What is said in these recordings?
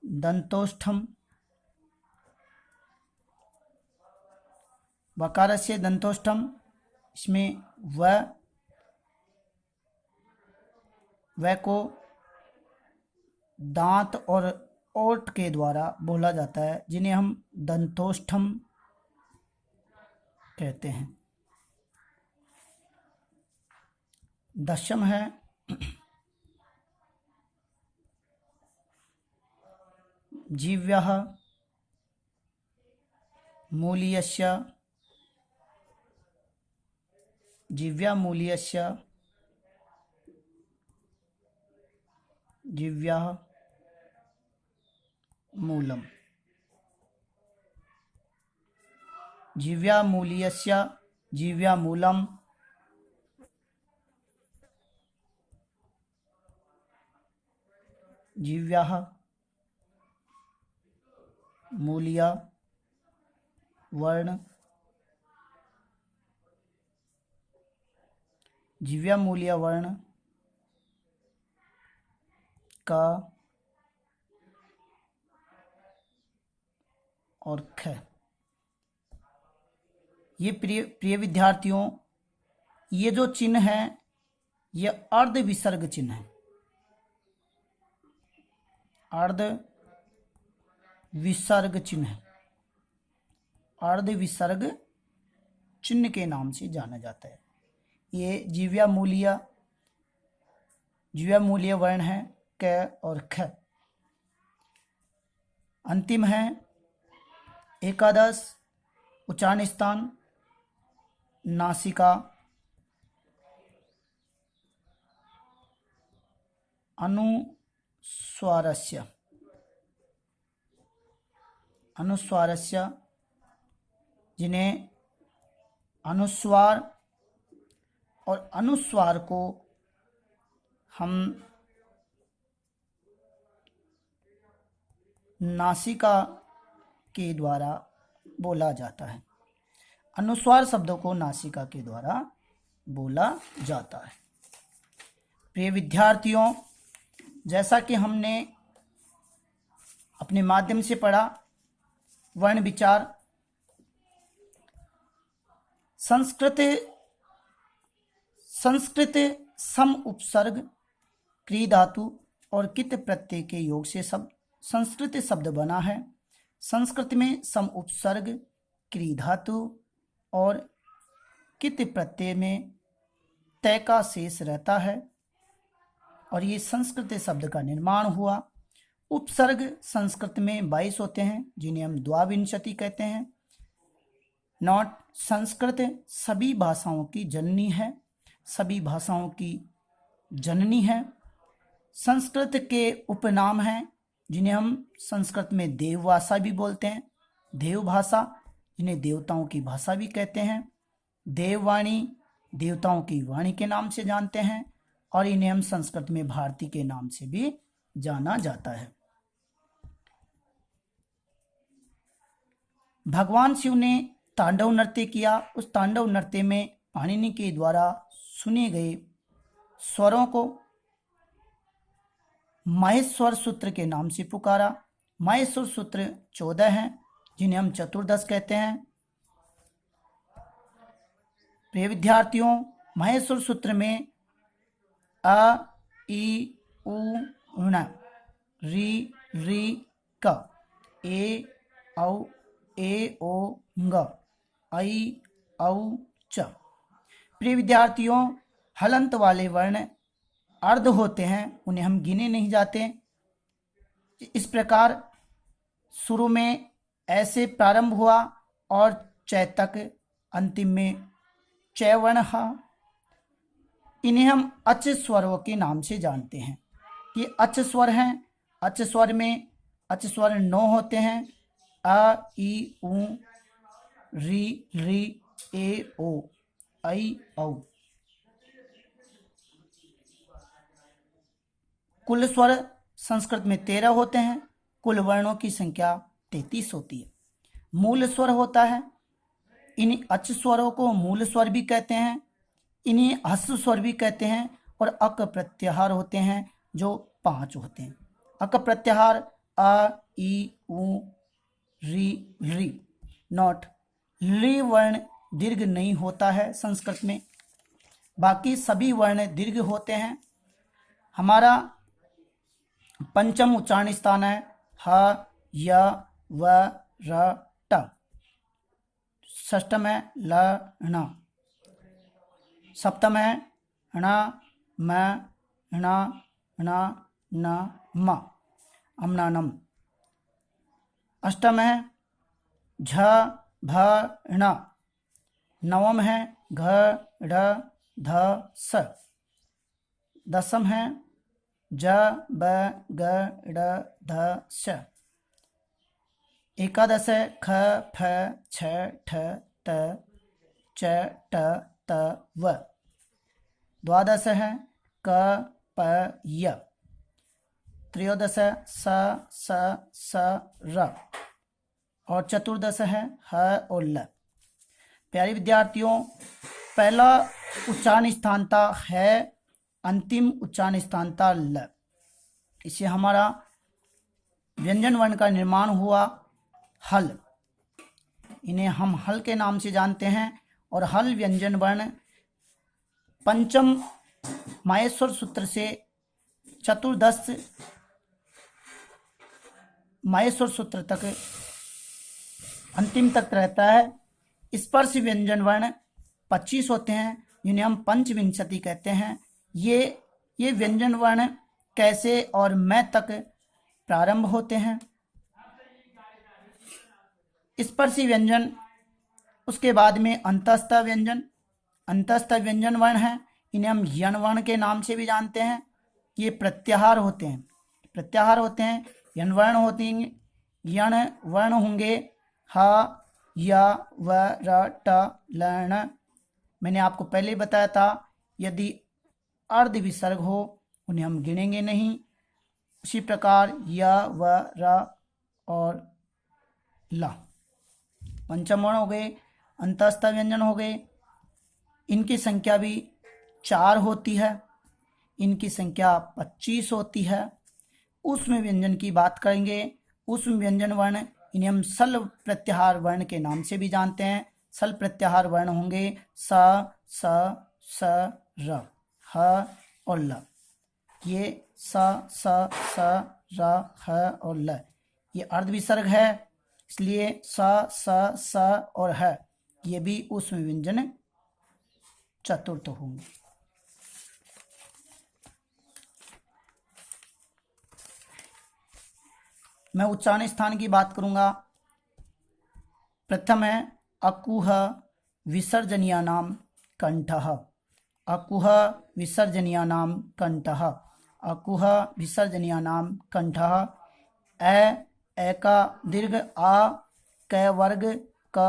दंतोष्ठम, वकारस्य दंतोष्ठम, इसमें व को दांत और ओठ के द्वारा बोला जाता है, जिन्हें हम दंतोष्ठम कहते हैं। दशम है जीव्यः मूल्यस्य, जीव्या मूल्यस्य, जीव्यः मूलम, जीव्या मूल्यस्य जीव्या मूलम, जीव्यः मूल्य वर्ण, जीव्या मूल्य वर्ण का और ख। ये प्रिय विद्यार्थियों, ये जो चिन्ह है ये अर्ध विसर्ग चिन्ह है, अर्ध विसर्ग चिन्ह है, अर्ध विसर्ग चिन्ह के नाम से जाना जाता है। ये जीव्या मूल्य वर्ण है क और ख। अंतिम है एकादश उच्चारण स्थान नासिका, अनुस्वारस्य, अनुस्वारस्य, जिन्हें अनुस्वार और अनुस्वार को हम नासिका के द्वारा बोला जाता है, अनुस्वार शब्दों को नासिका के द्वारा बोला जाता है। प्रिय विद्यार्थियों, जैसा कि हमने अपने माध्यम से पढ़ा, वर्ण विचार, संस्कृत सम उपसर्ग क्री धातु और कित प्रत्यय के योग से शब्द संस्कृत शब्द बना है। संस्कृत में सम उपसर्ग क्री धातु और कित प्रत्यय में तय का शेष रहता है और ये संस्कृत शब्द का निर्माण हुआ। उपसर्ग संस्कृत में 22 होते हैं, जिन्हें हम द्वाविंशति कहते हैं। नॉट संस्कृत सभी भाषाओं की जननी है, सभी भाषाओं की जननी है। संस्कृत के उपनाम हैं, जिन्हें हम संस्कृत में देव भाषा भी बोलते हैं, देव भाषा, जिन्हें देवताओं की भाषा भी कहते हैं। देववाणी, देवताओं की वाणी के नाम से जानते हैं और इन्हें हम संस्कृत में भारती के नाम से भी जाना जाता है। भगवान शिव ने तांडव नृत्य किया। उस तांडव नृत्य में पाणिनि के द्वारा सुने गए स्वरों को माहेश्वर सूत्र के नाम से पुकारा। माहेश्वर सूत्र 14 हैं, जिन्हें हम चतुर्दश कहते हैं। प्रिय विद्यार्थियों, माहेश्वर सूत्र में अ, ई, उ, ण, री, क, ए, औ, ए, ओ, ङ, ऐ, औ, च। प्रिय विद्यार्थियों, हलंत वाले वर्ण अर्ध होते हैं, उन्हें हम गिने नहीं जाते। इस प्रकार शुरू में ऐसे प्रारंभ हुआ और च तक, अंतिम में च वर्ण हा। इन्हें हम अच स्वरों के नाम से जानते हैं। ये अच स्वर हैं। अच स्वर में अच स्वर 9 होते हैं। अ, ई, उ, री, ए, ओ, ऐ, औ। कुल स्वर संस्कृत में 13 होते हैं। कुल वर्णों की संख्या 33 होती है। मूल स्वर होता है। इन अच स्वरों को मूल स्वर भी कहते हैं, इन्हें हस्व स्वर भी कहते हैं। और अक प्रत्याहार होते हैं जो 5 होते हैं। अक प्रत्याहार आ ई उ री री। नोट, ली वर्ण दीर्घ नहीं होता है संस्कृत में, बाकी सभी वर्ण दीर्घ होते हैं। हमारा पंचम उच्चारण स्थान है ह य व र ट। षष्टम है ल ण। सप्तम है ण म ण ण न म अम्नानम। अष्टम है झ भ ण। नवम है घ ढ ध स। दसम है ज ब ग ड ध स। एकादश है ख फ छ ठ त च ट त व। द्वादश है क प य। त्रयोदश है स स स र। और चतुर्दश है ह और ल। प्यारे विद्यार्थियों, पहला उच्चारण स्थान था है, अंतिम उच्चारण स्थान था ल। इससे हमारा व्यंजन वर्ण का निर्माण हुआ हल। इन्हें हम हल के नाम से जानते हैं। और हल व्यंजन वर्ण पंचम माहेश्वर सूत्र से चतुर्दश माहेश्वर सूत्र तक अंतिम तक रहता है। स्पर्श व्यंजन वर्ण 25 होते हैं, जिन्हें हम पंचविंशति कहते हैं। ये व्यंजन वर्ण कैसे और मैं तक प्रारंभ होते हैं। स्पर्शी व्यंजन, उसके बाद में अंतस्थ व्यंजन। अंतस्थ व्यंजन वर्ण है, इन्हें हम यण वर्ण के नाम से भी जानते हैं। ये प्रत्याहार होते हैं, यण वर्ण होते हैं। यण वर्ण होंगे ह य व र ट ल ण। मैंने आपको पहले बताया था, यदि अर्ध विसर्ग हो उन्हें हम गिनेंगे नहीं। उसी प्रकार य व र और ला पंचम वर्ण हो गए, अंतस्थ व्यंजन हो गए। इनकी संख्या भी 4 होती है, इनकी संख्या 25 होती है। ऊष्म व्यंजन की बात करेंगे। ऊष्म व्यंजन वर्ण, इन्हें हम सल प्रत्याहार वर्ण के नाम से भी जानते हैं। सल प्रत्याहार वर्ण होंगे स स स र ह और ल। ये स स स र ह और ल ये अर्ध विसर्ग है, इसलिए स स स और ह ये भी ऊष्म व्यंजन चतुर्थ होंगे। मैं उच्चारण स्थान की बात करूंगा। प्रथम है अकुह विसर्जनीयानां कंठः। अकुह विसर्जनीयानां कंठः। अकुह विसर्जनीयानां कंठः। ए का दीर्घ आ, क वर्ग क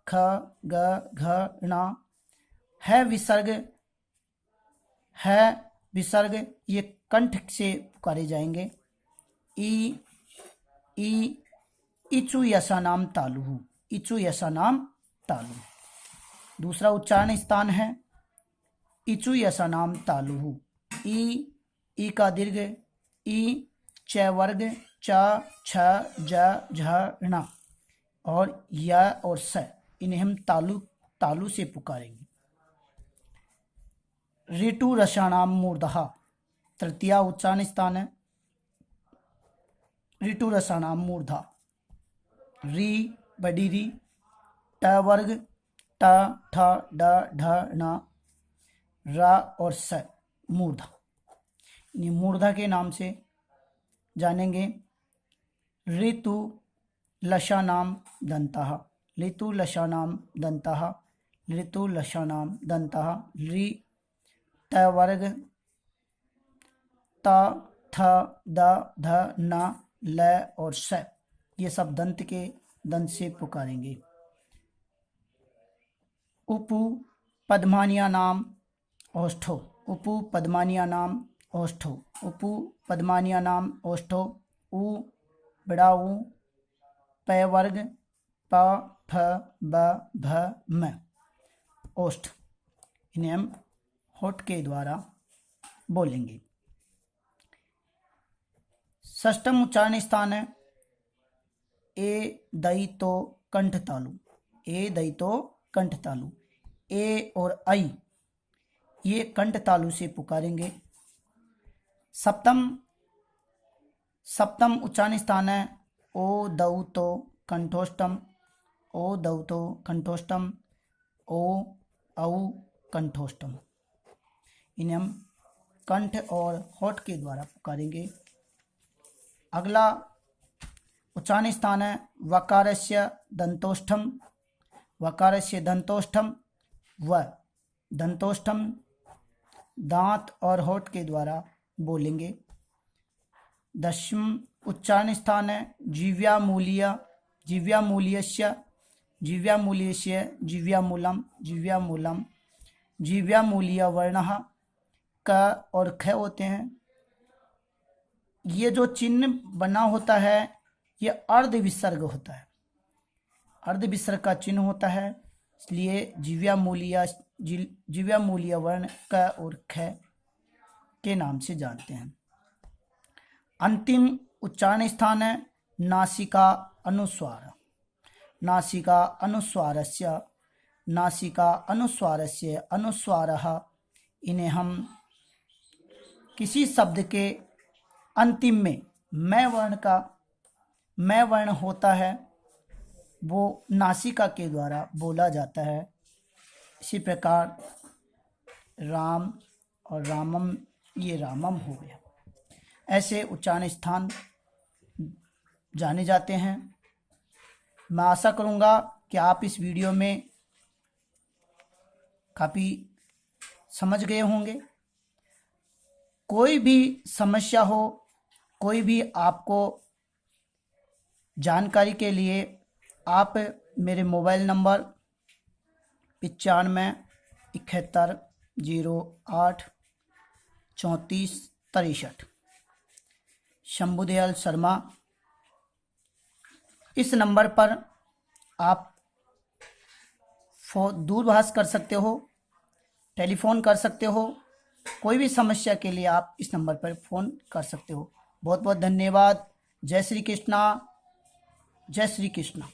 ख ग घ ण। है विसर्ग ये कंठ से पुकारे जाएंगे। ई इचु यशा नाम तालु। इचु यशा नाम तालु। दूसरा उच्चारण स्थान है इचु यशा नाम तालु। ई का दीर्घ ई, च वर्ग च छ ज झ ण। और य और स, इन्हें हम तालु से पुकारेंगे। ऋतु रसानाम मूर्धः। तृतीय उच्चारण स्थान है ऋतु रसानाम मूर्धा। री बड़ी री, ट वर्ग ट ठ ड ढ ण, रा और स मूर्धा। इन्हें मूर्धा के नाम से जानेंगे। ऋतु लशानाम दंतः। ऋतु लशानाम दंतः। ऋतु लशानाम दंतः। री त वर्ग त थ द ध न ल और स, ये सब दंत से पुकारेंगे। उपु पद्मानिया नाम ओष्ठो। उपु पद्मानिया नाम ओष्ठो। उपु पद्मानिया नाम ओष्ठो। उ बड़ा ऊ, प वर्ग प फ ब भ म ओष्ठ। इन्हें हम होठ के द्वारा बोलेंगे। षष्ठम उच्चारण स्थान है ए दई तो कंठ तालु, ए दई तो कंठ तालु। ए और आई ये कंठ तालु से पुकारेंगे। सप्तम उच्चारण स्थान है ओ दऊ तो कंठोष्टम, ओ दऊ तो कंठोष्टम, ओ औ कंठोष्टम। इन्हें हम कंठ और होठ के द्वारा पुकारेंगे। अगला उच्चारण स्थान है वकारस्य दंतोष्ठम, वकारस्य दंतोष्ठम व दंतोष्ठम दांत और होठ के द्वारा बोलेंगे। दशम उच्चारण स्थान है जिव्यामूलीय, जिव्यामूलीयस्य, जिव्यामूलीयस्य जिव्यामूलम, जिव्यामूलम जिव्यामूलीय वर्णः क और ख होते हैं। ये जो चिन्ह बना होता है ये अर्ध विसर्ग होता है, अर्ध विसर्ग का चिन्ह होता है, इसलिए जिव्यामूलीय वर्ण क और ख के नाम से जानते हैं। अंतिम उच्चारण स्थान है नासिका अनुस्वार, नासिका अनुस्वारस्य, नासिका अनुस्वारस्य अनुस्वारः। इन्हें हम किसी शब्द के अंतिम में मैं वर्ण होता है वो नासिका के द्वारा बोला जाता है। इसी प्रकार राम और रामम, ये रामम हो गया। ऐसे उच्चारण स्थान जाने जाते हैं। मैं आशा करूँगा कि आप इस वीडियो में काफ़ी समझ गए होंगे। कोई भी समस्या हो, कोई भी आपको जानकारी के लिए आप मेरे मोबाइल नंबर 95 71 08 34 63 शंभुदयाल शर्मा, इस नंबर पर आप दूरभाष कर सकते हो, टेलीफोन कर सकते हो। कोई भी समस्या के लिए आप इस नंबर पर फ़ोन कर सकते हो। बहुत बहुत धन्यवाद। जय श्री कृष्णा, जय श्री कृष्णा।